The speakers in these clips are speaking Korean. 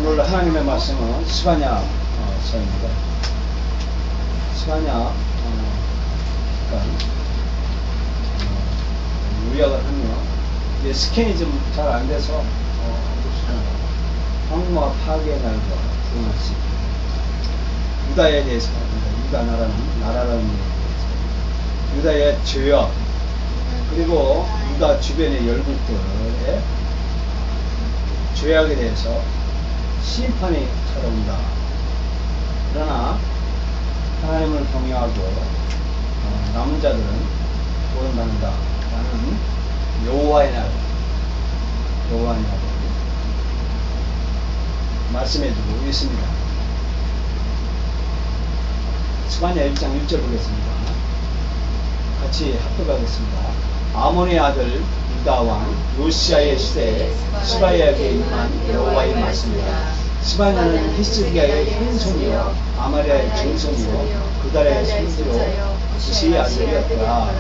오늘 하나님의 말씀은 스바냐 서입니다. 스바냐 그러니까 요약을 하면 이제 스캔이 좀 잘 안 돼서 황무와 파괴의 날과 구원할 수 있다. 유다에 대해서 유다 나라라는 얘기에 대해서 유다의 죄악 그리고 유다 주변의 열국들의 죄악에 대해서 심판이 찾아온다. 그러나 하나님을 경외하고 남은 자들은 구원받는다 라는 여호와의 날 말씀해주고 있습니다. 스바냐 1장 1절 보겠습니다. 같이 합독하겠습니다. 아몬의 아들 유다 왕 요시야의 시대에 스바냐에게 임한 여호와의 말씀이다. 스바냐는 히스기야의 흰손이요 아마리아의 증손이요 그달의 손수요 구시의 아들이었다.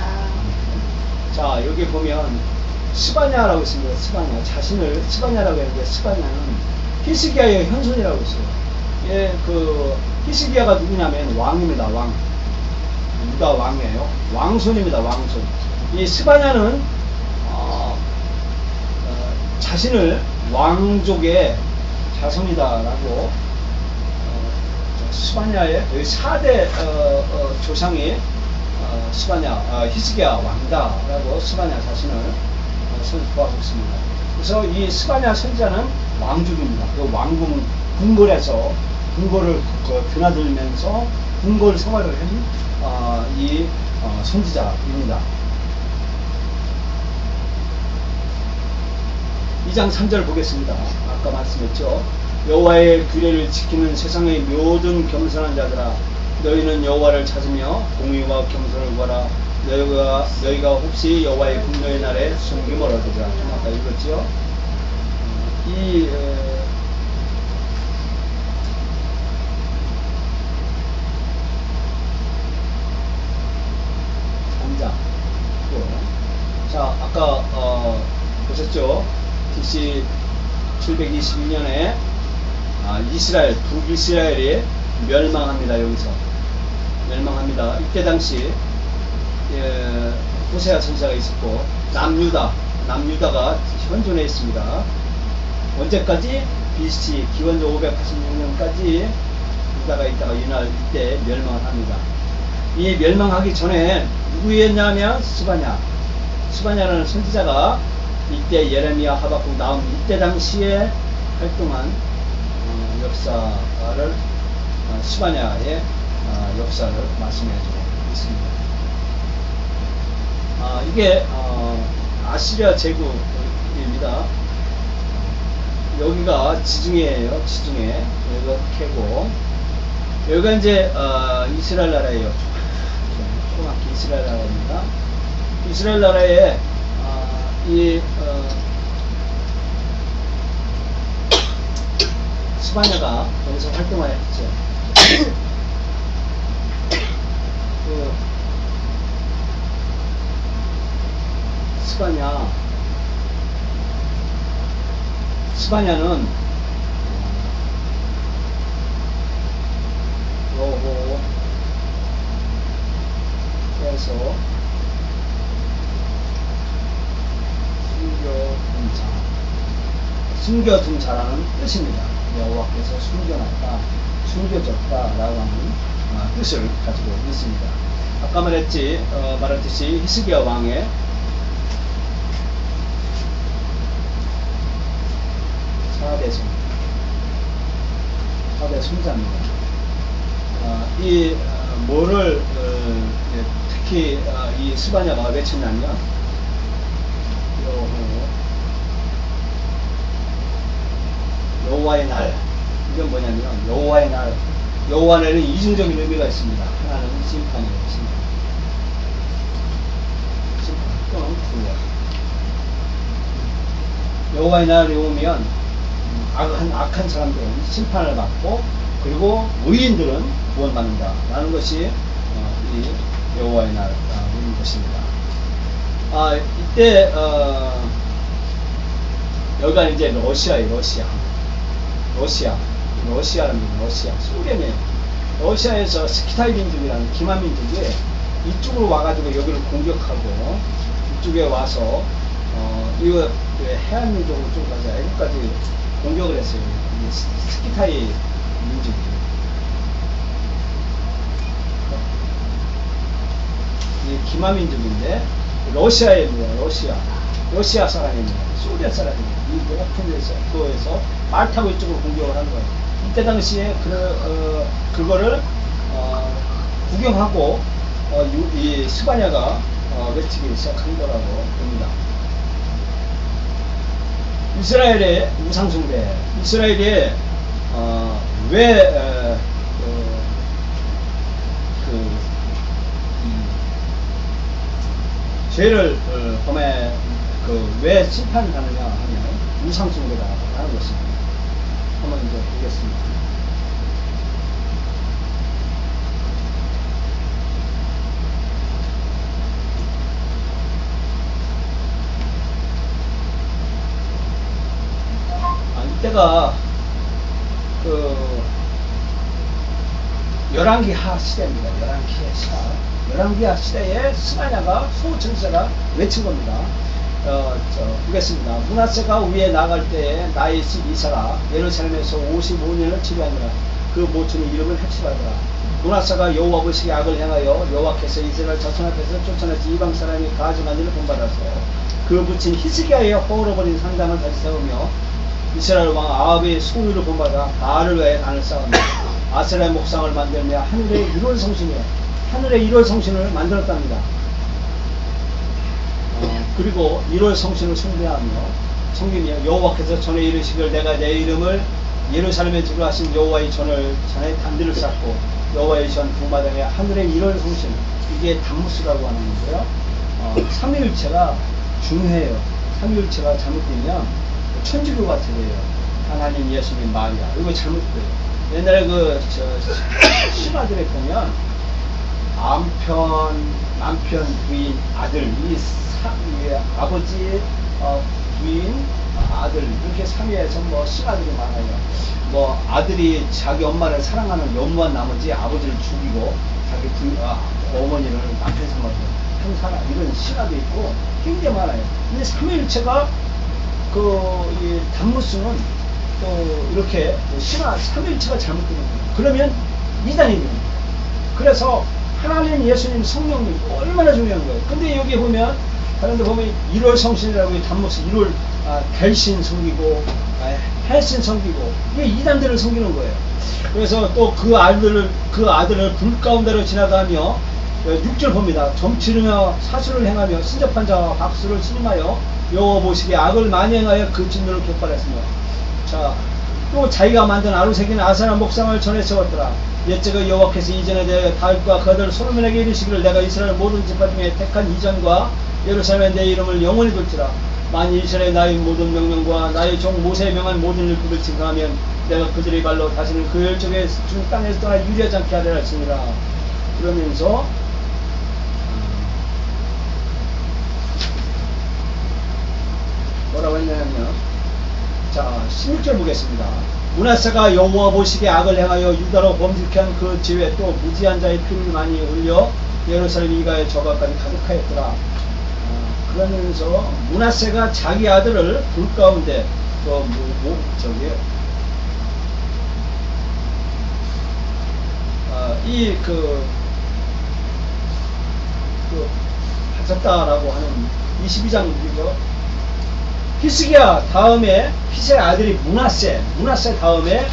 자, 여기 보면 스바냐라고 있습니다. 스바냐 자신을 스바냐라고 했는데 스바냐는 히스기야의 현손이라고 했어요. 예, 그 히스기야가 누구냐면 왕입니다. 왕. 유다 왕이에요. 왕손입니다. 왕손. 이 스바냐는 자신을 왕족의 자손이다라고 스바냐의 4대 조상이 스바냐 히스기야 왕이다라고 스바냐 자신을 선포하고 있습니다. 그래서 이 스바냐 선지자는 왕족입니다. 그 왕궁 궁궐에서 궁궐을 드나들면서 궁궐 생활을 한 이 선지자입니다. 2장 3절 보겠습니다. 아까 말씀했죠. 여호와의 규례를 지키는 세상의 모든 겸손한 자들아 너희는 여호와를 찾으며 공의와 겸손을 구하라. 너희가 혹시 여호와의 분노의 날에 숨김을 얻으리라. 좀 아까 읽었죠. 이 3장 자, 아까 보셨죠? BC 722년에 북이스라엘이 멸망합니다. 여기서 멸망합니다. 이때 당시 호세아 선지자가 있었고 남유다가 현존해 있습니다. 언제까지? BC 기원전 586년까지 유다가 있다가 이때 멸망을 합니다. 이 멸망하기 전에 누구였냐면 스바냐라는 선지자가 이때 예레미야 하박국 나온 이때 당시에 활동한 역사를 스바냐의 역사를 말씀해주고 있습니다. 이게 아시리아 제국입니다. 여기가 지중해예요. 지중해. 여기가 캐고 여기가 이제 이스라엘 나라예요. 조그맣게 이스라엘 나라입니다. 이스라엘 나라에 스바냐가 여기서 활동을 했죠. 스바냐는 여호에서 숨겨둔 자라는 뜻입니다. 여호와께서 숨겨놨다, 숨겨졌다라고 하는 뜻을 가지고 있습니다. 아까 말했듯이 히스기야 왕의 4대 손자입니다. 특히 이 스바냐가 외쳤냐면 여호와의 날. 이건 뭐냐면 여호와의 날. 여호와에는 이중적인 의미가 있습니다. 하나는 심판이 있습니다. 심판 또는 구원. 여호와의 날이 오면 악한 사람들은 심판을 받고 그리고 의인들은 구원받는다 라는 것이 이 여호와의 날인 것입니다. 이때 여기가 이제 러시아예요. 러시아랍니다. 러시아. 소련이에요. 러시아에서 스키타이 민족이라는 기마 민족이 이쪽으로 와가지고 여기를 공격하고 이쪽에 와서 이거 해안 민족으로 쭉 가서 애국까지 공격을 했어요. 스키타이 민족이. 이 기마 민족인데 러시아입니다. 러시아 사람입니다. 소련 사람입니다. 이 높은 데서 그거에서 말 타고 이쪽으로 공격을 한 거예요. 이때 당시에 그거를 구경하고 이 스바냐가 외치기 시작한 거라고 봅니다. 이스라엘의 우상숭배. 이스라엘이 왜 죄를 범해 왜 심판을 하느냐 하면 우상숭배다 하는 것입니다. 한번 이제 보겠습니다. 이때가 열왕기하 시대입니다. 열왕기하 시대에 스바냐가 소천사가 외친 겁니다. 보겠습니다. 므낫세가 위에 나갈 때에 나이 12세라 예루살렘에서 55년을 치료하느라 그 모친의 이름을 해치라더라. 므낫세가 여호와 보시기에 악을 행하여 여호와께서 이스라엘 자손 앞에서 쫓아내지 이방 사람이 가증한 일을 본받아서 그 부친 히스기야의 허물어버린 상담을 다시 세우며 이스라엘 왕 아합의 소유를 본받아 바알을 위해 단을 쌓으며 아세라의 목상을 만들며 하늘의 1월 성신을 만들었답니다. 그리고 1월 성신을 섬기며 여호와께서 전에 이르시길 내가 내 이름을 예루살렘에 두루 하신 여호와의 전을 전에 단들을 쌓고 여호와의 전 북마당에 하늘의 1월 성신, 이게 단무스라고 하는 거고요. 삼위일체가 중요해요. 삼위일체가 잘못되면 천주교가 돼요. 하나님, 예수님, 마리아. 이거 잘못돼요. 옛날에 신화들에 보면 남편, 부인, 아들, 이 아버지, 부인, 아들, 이렇게 삼위에서 신화들이 많아요. 아들이 자기 엄마를 사랑하는 염무한 나머지 아버지를 죽이고 자기 어머니를 남편 삼아서 한 사람, 이런 신화도 있고 굉장히 많아요. 근데 삼위일체가 이 단무스는 또 이렇게 신화 삼위일체가 잘못되는 거예요. 그러면 이단이 됩니다. 그래서 하나님, 예수님, 성령님 얼마나 중요한 거예요. 근데 여기 보면 다른 데 보면 1월 성신이라고 단무스 1월 달신 섬기고 해신 섬기고 이게 이단들을 섬기는 거예요. 그래서 또 그 아들을 불 가운데로 지나가며 6절 봅니다. 점치르며 사술을 행하며 신접한 자와 박수를 신임하여 여호와 보시기에 악을 많이 행하여 그 진노를 격발했으며, 자, 또 자기가 만든 아루새긴 아사나 목상을 전에 세웠더라. 옛적에 여호와께서 이전에 대해 다윗과 그 아들 솔로몬에게 이르시기를 내가 이스라엘 모든 지파 중에 택한 이전과 예루살렘에 내 이름을 영원히 둘지라. 만일 이스라엘 나의 모든 명령과 나의 종 모세의 명한 모든 율법을 증거하면 내가 그들의 발로 다시는 그 열적의 중 땅에서 떠나 유리하지 않게 하리라 했으니라. 그러면서 뭐라고 했냐면, 자, 16절 보겠습니다. 므낫세가 여호와 보시기에 악을 행하여 유다로 범죄케 한 그 죄에 또 무지한 자의 피를 많이 흘려 예루살렘 이가의 저가까지 가득하였더라. 그러면서 므낫세가 자기 아들을 불 가운데 가졌다라고 하는 22장이죠. 히스기야 다음에 히스의 아들이 므낫세 다음에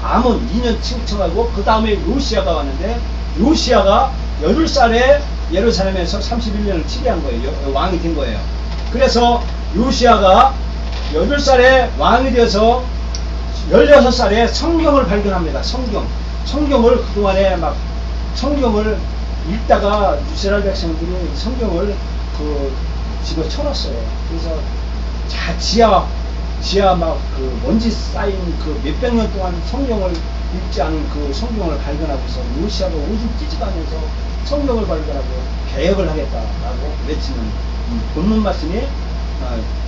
아몬 2년 칭청하고 그 다음에 요시야가 왔는데, 요시야가 8살에 예루살렘에서 31년을 치리한 거예요. 왕이 된 거예요. 그래서 요시야가 8살에 왕이 되어서 16살에 성경을 발견합니다. 성경을 그동안에 성경을 읽다가 이스라엘 백성들이 성경을 집에 쳐놨어요. 그래서 지하 먼지 쌓인 몇백 년 동안 성경을 읽지 않은 그 성경을 발견하고서 요시야가 오줌 찌직하면서 성경을 발견하고 개혁을 하겠다라고 외치는 본문 말씀이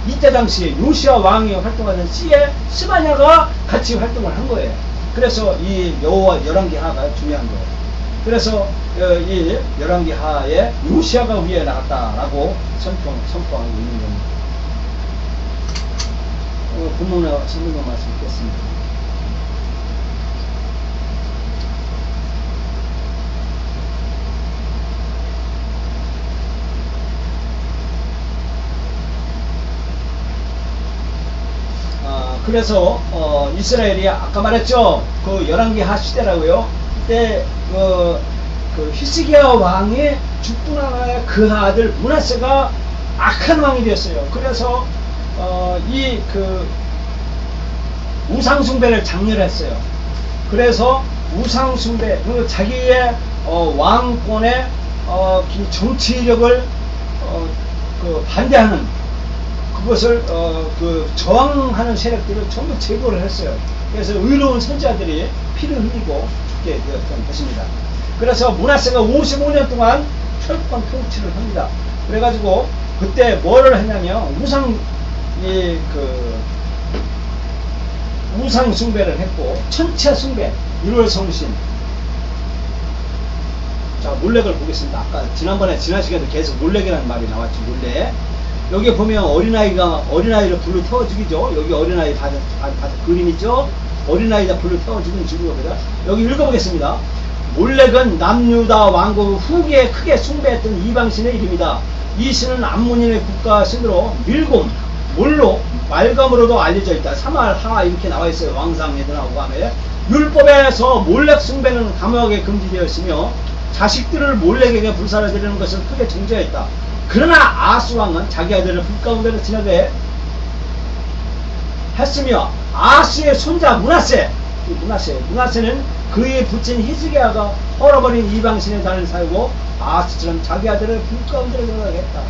이때 당시에 요시아 왕이 활동하던 시에 스바냐가 같이 활동을 한 거예요. 그래서 이 여호와 열왕기하가 중요한 거예요. 그래서 이 열왕기하에 요시아가 위에 나갔다라고 선포하고 있는 겁니다. 본문 성경 말씀 읽겠습니다. 그래서 이스라엘이 아까 말했죠. 그 열왕기하 시대라고요. 그때 그 히스기야 왕이 죽고 나서 그 아들 므낫세가 악한 왕이 되었어요. 그래서 이 그 우상숭배를 장렬했어요. 그래서 우상숭배, 자기의 왕권의 정치력을 그 반대하는 그것을 그 저항하는 세력들을 전부 제거를 했어요. 그래서 의로운 선지자들이 피를 흘리고 죽게 되었던 것입니다. 그래서 므낫세가 55년 동안 철권 통치를 합니다. 그래가지고 그때 뭐를 했냐면 우상 숭배를 했고 천체 숭배, 1월 성신. 자, 몰렉을 보겠습니다. 아까 지난 시간에도 계속 몰렉이라는 말이 나왔죠. 몰렉. 여기 보면 어린아이를 불로 태워 죽이죠. 여기 어린아이 그림 있죠. 어린아이가 불로 태워 죽이는 죽이거든요. 여기 읽어보겠습니다. 몰렉은 남유다 왕국 후기에 크게 숭배했던 이방신의 이름이다. 이 신은 암몬인의 국가 신으로 밀곰, 몰로, 말감으로도 알려져 있다. 사말, 하 이렇게 나와 있어요. 왕상 예전하고 가면 율법에서 몰렉 숭배는 감하게 금지되었으며 자식들을 몰렉에게 불사를 드리는 것을 크게 정죄했다. 그러나 아하스 왕은 자기 아들을 불 가운데로 지나게 했으며 아하스의 손자 므낫세는 그의 부친 히스기야가 헐어버린 이방신의 단을 살고 아하스처럼 자기 아들을 불 가운데로 지나게 했다.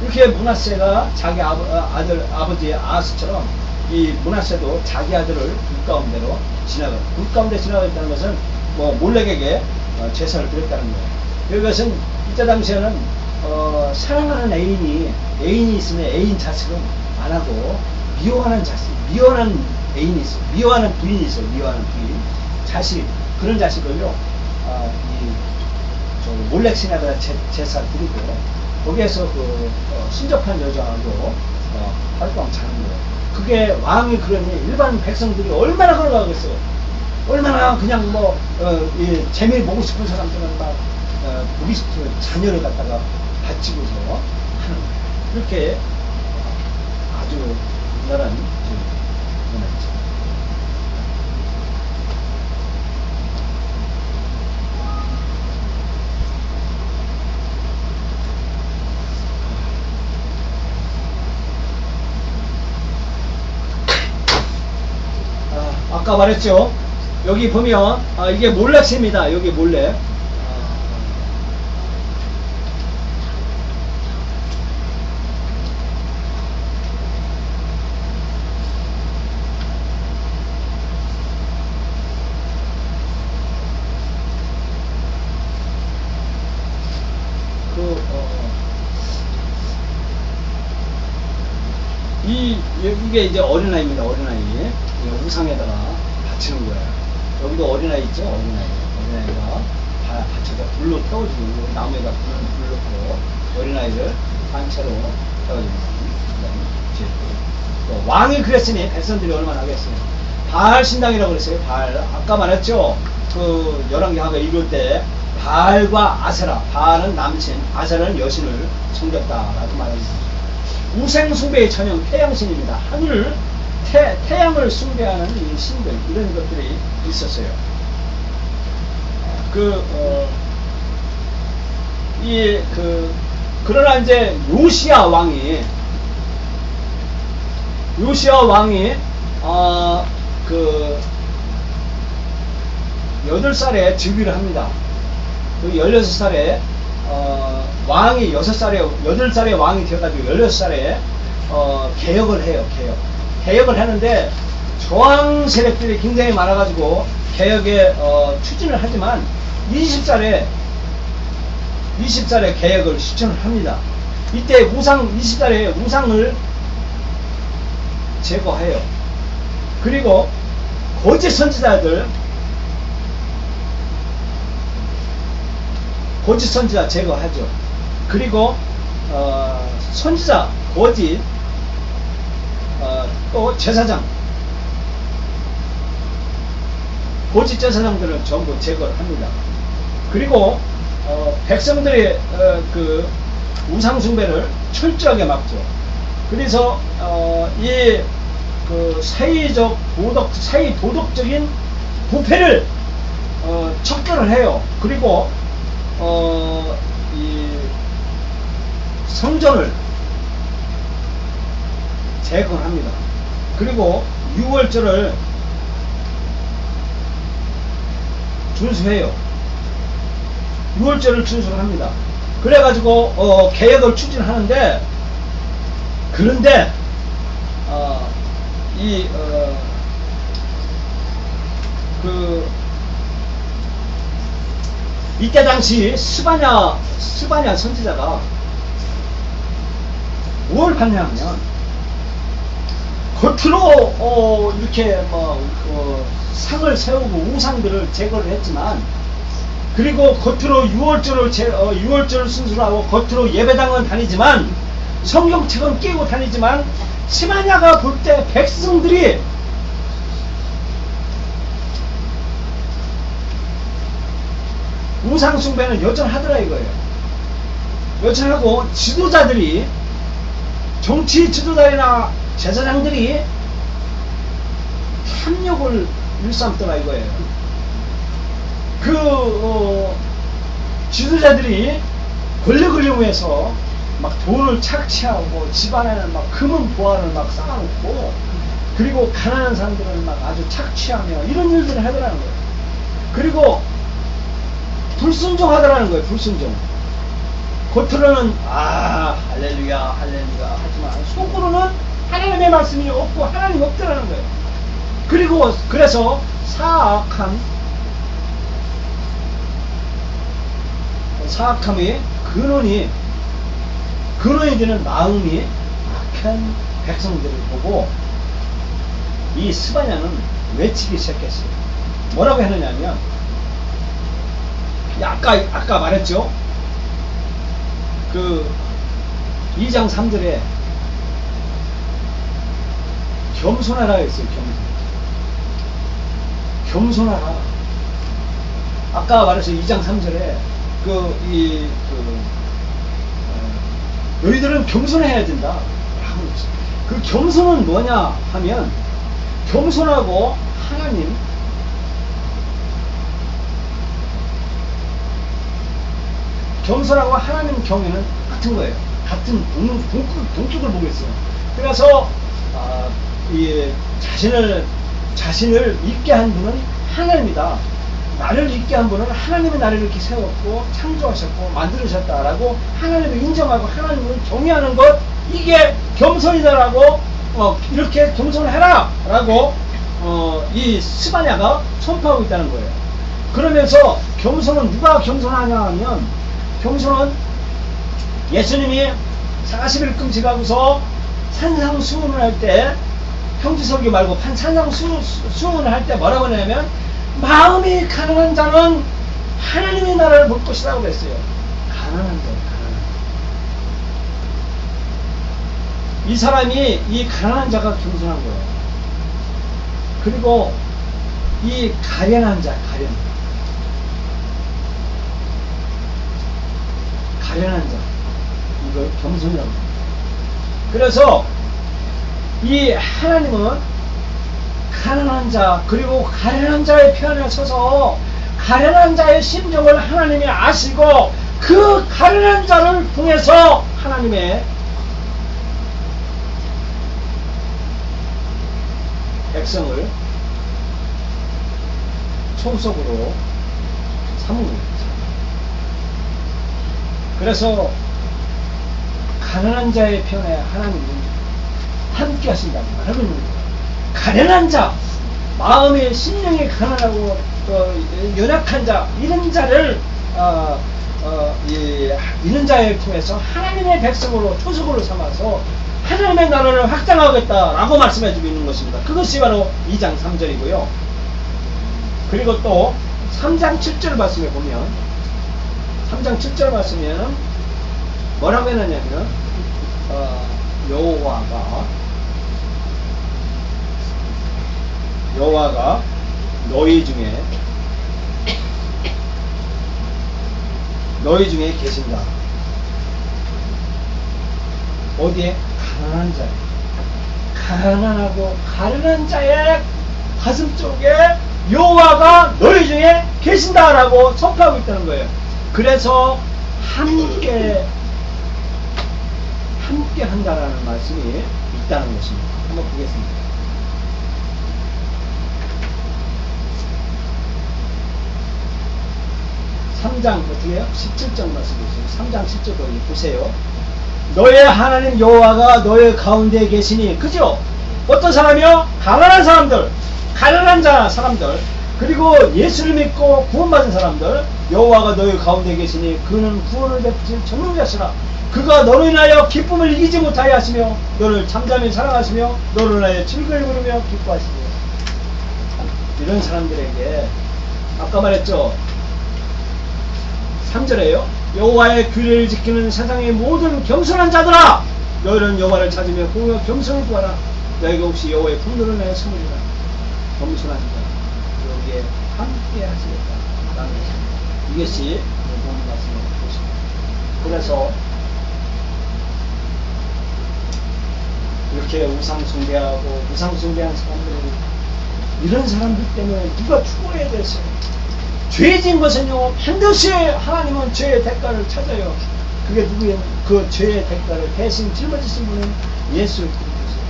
이렇게 므낫세가 자기 아버지 아하스처럼 이 므낫세도 자기 아들을 불 가운데로 불 가운데 지나가겠다는 것은 몰렉에게 제사를 드렸다는 거예요. 이것은 이때 당시에는 사랑하는 애인이 있으면 애인 자식은 안 하고 미워하는 애인이 있어, 미워하는 부인이 있어, 미워하는 부인, 자식, 그런 자식을요, 몰렉 신에다 제사 드리고 거기에서 순접한 여자로 활동 잘하는 거예요. 그게 왕이 그러니 일반 백성들이 얼마나 걸어가겠어요. 얼마나 그냥 재미 보고 싶은 사람들은 막 보기 싶은 자녀를 갖다가 바치고서 하는 거예요. 이렇게 아주 우리나라는 문화죠. 아까 말했죠. 여기 보면 이게 몰렉입니다. 여기 몰렉. 이게 이제 어린아이입니다. 어린아이. 우상에다가 바치는 거예요. 여기도 어린아이 있죠? 어린아이가 받쳐서 불로 태워주고, 나무에다 불 넣고 어린아이를 단체로 태워주는 거예요. 왕이 그랬으니 백성들이 얼마나 하겠어요. 바알 신당이라고 그랬어요. 바알. 아까 말했죠? 그 열왕기하가 이룰 때 바알과 아세라, 바알은 남신, 아세라는 여신을 섬겼다라고 말합니다. 우생숭배의 전형 태양신입니다. 하늘, 태양을 숭배하는 이 신들, 이런 것들이 있었어요. 그러나 이제 요시야 왕이 8살에 즉위를 합니다. 16살에 왕이 8살에 왕이 되어가지고 16살에 개혁을 해요. 개혁을 하는데 저항 세력들이 굉장히 많아가지고 개혁에 추진을 하지만 20살에 개혁을 실천을 합니다. 이때 우상 20달의 우상을 제거해요. 그리고 거짓 선지자 제거하죠. 그리고 선지자 거짓 또 제사장 거짓 제사장들을 전부 제거를 합니다. 그리고 백성들의 그 우상 숭배를 철저하게 막죠. 그래서 이 그 사회 도덕적인 부패를 척결을 해요. 그리고 이 성전을 재건합니다. 그리고 6월절을 준수해요. 6월절을 준수합니다. 그래가지고 개혁을 추진하는데, 그런데 이때 당시 스바냐 선지자가 뭘 봤냐면, 겉으로 이렇게 상을 세우고 우상들을 제거를 했지만, 그리고 겉으로 6월절을 순수하고 겉으로 예배당은 다니지만, 성경책은 끼고 다니지만, 스바냐가 볼 때 백성들이 우상숭배는 여전하더라 이거예요. 여전하고 지도자들이, 정치 지도자나 제사장들이 탐욕을 일삼더라 이거예요. 지도자들이 권력을 이용해서 막 돈을 착취하고 집안에는 막 금은 보화를 막 쌓아놓고, 그리고 가난한 사람들은 막 아주 착취하며 이런 일들을 하더라는 거예요. 그리고 불순종하더라는 거예요. 불순종. 겉으로는 할렐루야 하지만 속으로는 하나님의 말씀이 없고 하나님 없더라는 거예요. 그리고 그래서 사악함의 근원이 되는 마음이 악한 백성들을 보고 이 스바냐는 외치기 시작했어요. 뭐라고 했느냐면, 아까 말했죠. 그 2장 3절에 겸손하라 했어요. 겸손하라. 아까 말했어요. 2장 3절에 너희들은 겸손해야 된다. 그 겸손은 뭐냐 하면, 겸손하고 하나님 경외는 같은 거예요. 같은 동격을 보고 있어요. 그래서 자신을 있게 한 분은 하나님이다. 나를 있게 한 분은 하나님이 나를 이렇게 세웠고 창조하셨고 만들으셨다라고 하나님을 인정하고 하나님을 경외하는 것, 이게 겸손이다라고 이렇게 겸손해라 라고 이 스바냐가 선포하고 있다는 거예요. 그러면서 겸손은 누가 겸손하냐 하면, 겸손은 예수님이 40일 금식하고서 산상수훈을 할 때, 형제설교 말고 산상수훈을 할 때 뭐라고 하냐면, 마음이 가난한 자는 하나님의 나라를 볼 것이라고 그랬어요. 가난한 자. 이 사람이, 이 가난한 자가 겸손한 거예요. 그리고 이 가련한 자, 이걸 겸손이라고 합니다. 그래서 이 하나님은 가난한 자, 그리고 가련한 자의 편에 서서 가련한 자의 심정을 하나님이 아시고, 그 가련한 자를 통해서 하나님의 백성을 총속으로 삼는 거죠. 그래서 가난한 자의 편에 하나님은 함께 하신다고 말하고 있는 거예요. 가련한 자, 마음의 심령이 가난하고 연약한 자, 이런 자를 이런 자를 통해서 하나님의 백성으로 초석으로 삼아서 하나님의 나라를 확장하겠다라고 말씀해주고 있는 것입니다. 그것이 바로 2장 3절이고요. 그리고 또 3장 7절 말씀에 보면 3장 7절 말씀에는 뭐라고 해놨냐면 여호와가 너희 중에 계신다. 어디에? 가난한 자에. 가난한 자의 가슴 쪽에 여호와가 너희 중에 계신다라고 선포하고 있다는 거예요. 그래서 함께 한다라는 말씀이 있다는 것입니다. 한번 보겠습니다. (3장) 어떻게 해요? 17절 말씀 보세요. 3장 10절 보세요. 너의 하나님 여호와가 너의 가운데 계시니, 그죠? 어떤 사람이요? 가난한 사람들, 가난한 사람들, 그리고 예수를 믿고 구원받은 사람들, 여호와가 너희 가운데 계시니 그는 구원을 베푸실 전능자시라. 그가 너로 인하여 기쁨을 이기지 못하게 하시며 너를 잠잠히 사랑하시며 너로 인하여 즐거이 부르며 기뻐하시며. 이런 사람들에게 아까 말했죠. 3절에요. 여호와의 규례를 지키는 세상의 모든 겸손한 자들아, 너희는 여호와를 찾으며 공의와 겸손을 구하라. 너희가 혹시 여호와의 분노를 내어 숨으리라. 겸손한 자, 여기에 함께 하시겠다. 이것이 본 말씀을 보십니다. 그래서 이렇게 우상 숭배하고 우상 숭배한 사람들은, 이런 사람들 때문에 누가 죽어야 됐어요. 죄진 것은요, 반드시 하나님은 죄의 대가를 찾아요. 그게 누구예요? 그 죄의 대가를 대신 짊어지신 분은 예수 그리스도세요.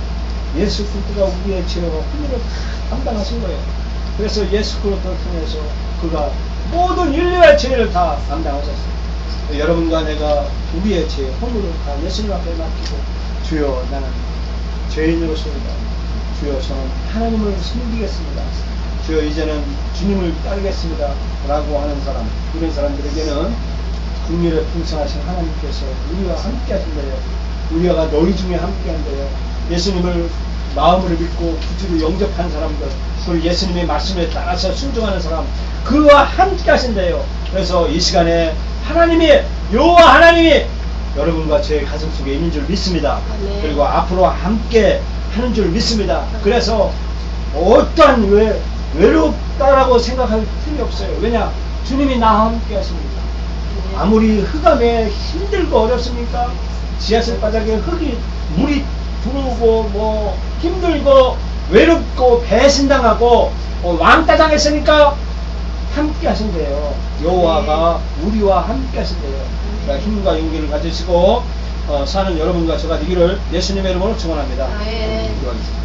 예수 그리스도가 우리의 죄와 혼미를 담당하신 거예요. 그래서 예수 그리스도를 통해서 그가 모든 인류의 죄를 다 담당하셨어요. 여러분과 내가 우리의 죄, 혼미를 다 예수님 앞에 맡기고, 주여 나는 죄인으로서입니다. 주여 저는 하나님을 섬기겠습니다. 주여 이제는 주님을 따르겠습니다 라고 하는 사람, 이런 사람들에게는 국민을 풍성하신 하나님께서 우리와 함께 하신대요. 우리가 너희 중에 함께 한대요. 예수님을 마음으로 믿고 구주로 영접한 사람들, 그리고 예수님의 말씀에 따라서 순종하는 사람, 그와 함께 하신대요. 그래서 이 시간에 여호와 하나님이 여러분과 제 가슴 속에 있는 줄 믿습니다. 네. 그리고 앞으로 함께 하는 줄 믿습니다. 그래서 어떠한 외롭다라고 생각할 필요 없어요. 왜냐? 주님이 나와 함께 하십니다. 아무리 흑암에 힘들고 어렵습니까? 지하철 바닥에 물이 들어오고 힘들고 외롭고 배신당하고 왕따 당했으니까 함께 하신대요. 여호와가 우리와 함께 하신대요. 그러니까 힘과 용기를 가지시고 사는 여러분과 저가 되기를 예수님의 이름으로 축원합니다. 네. 기도하겠습니다.